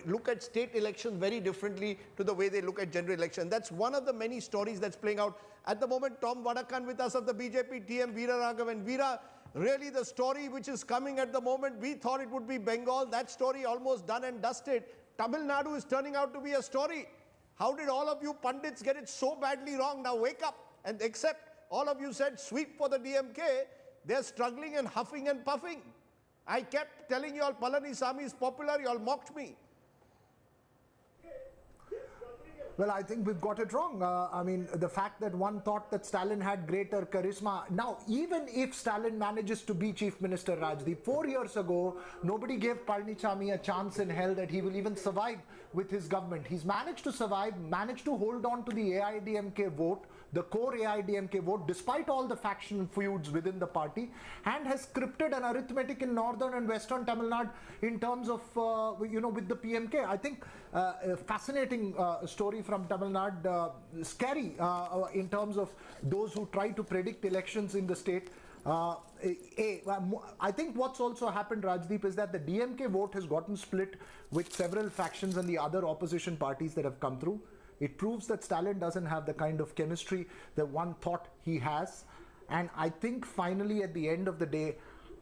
look at state elections very differently to the way they look at general election. That's one of the many stories that's playing out. At the moment, Tom Vadakkan with us of the BJP, TM Veerarghav. And Veera, really the story which is coming at the moment, we thought it would be Bengal. That story almost done and dusted. Tamil Nadu is turning out to be a story. How did all of you pundits get it so badly wrong? Now wake up and accept. All of you said sweep for the DMK. They're struggling and huffing and puffing. I kept telling you all Palanisamy is popular, you all mocked me. Well, I think we've got it wrong. I mean, the fact that one thought that Stalin had greater charisma. Now, even if Stalin manages to be Chief Minister, Rajdeep, 4 years ago, nobody gave Palanisamy a chance in hell that he will even survive with his government. He's managed to survive, managed to hold on to the AIADMK vote, the core AIADMK vote, despite all the faction feuds within the party, and has scripted an arithmetic in northern and western Tamil Nadu in terms of, with the PMK. I think a fascinating story from Tamil Nadu, scary in terms of those who try to predict elections in the state. I think what's also happened, Rajdeep, is that the DMK vote has gotten split with several factions and the other opposition parties that have come through. It proves that Stalin doesn't have the kind of chemistry that one thought he has. And I think finally at the end of the day,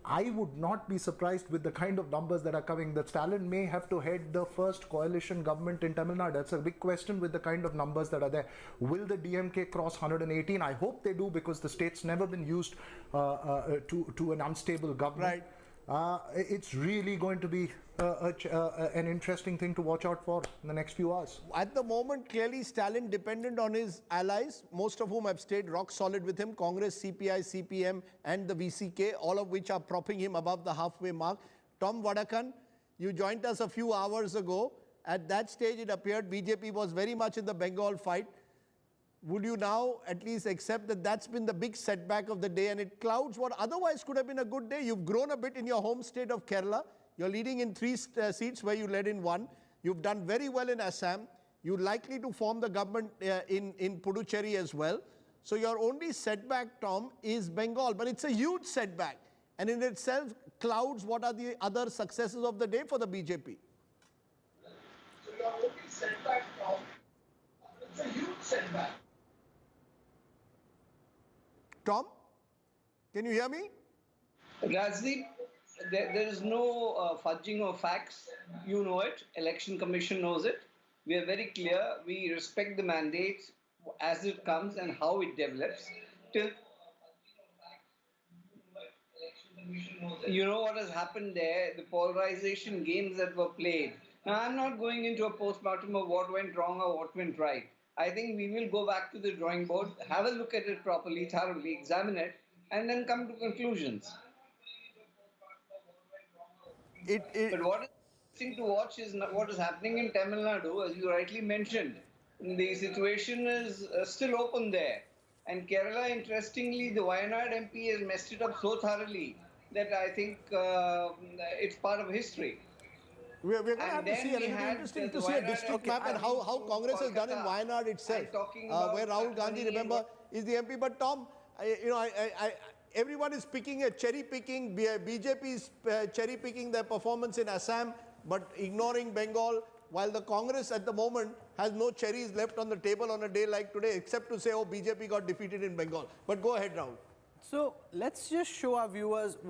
I would not be surprised with the kind of numbers that are coming, that Stalin may have to head the first coalition government in Tamil Nadu. That's a big question with the kind of numbers that are there. Will the DMK cross 118? I hope they do, because the state's never been used to an unstable government. Right. It's really going to be an interesting thing to watch out for in the next few hours. At the moment, clearly Stalin dependent on his allies, most of whom have stayed rock solid with him, Congress, CPI, CPM and the VCK, all of which are propping him above the halfway mark. Tom Vadakkan, you joined us a few hours ago. At that stage, it appeared BJP was very much in the Bengal fight. Would you now at least accept that that's been the big setback of the day, and it clouds what otherwise could have been a good day? You've grown a bit in your home state of Kerala. You're leading in 3 seats where you led in 1. You've done very well in Assam. You're likely to form the government in Puducherry as well. So your only setback, Tom, is Bengal. But it's a huge setback, and in itself clouds what are the other successes of the day for the BJP. So your only setback, Tom, it's a huge setback. Tom, can you hear me? Rajdeep, there is no fudging of facts. You know it. Election Commission knows it. We are very clear. We respect the mandate as it comes and how it develops. You know what has happened there, the polarization games that were played. Now, I'm not going into a postmortem of what went wrong or what went right. I think we will go back to the drawing board, have a look at it properly, thoroughly, examine it, and then come to conclusions. But what is interesting to watch is what is happening in Tamil Nadu, as you rightly mentioned. The situation is still open there. And Kerala, interestingly, the Wayanad MP has messed it up so thoroughly that I think it's part of history. We're going to have to see, and it'll be interesting to see a district map and how Congress has done in Wayanad itself, where Rahul Gandhi, remember, is the MP. But Tom, everyone is picking cherry picking. BJP is cherry picking their performance in Assam, but ignoring Bengal. While the Congress at the moment has no cherries left on the table on a day like today, except to say, oh, BJP got defeated in Bengal. But go ahead, Rahul. So let's just show our viewers what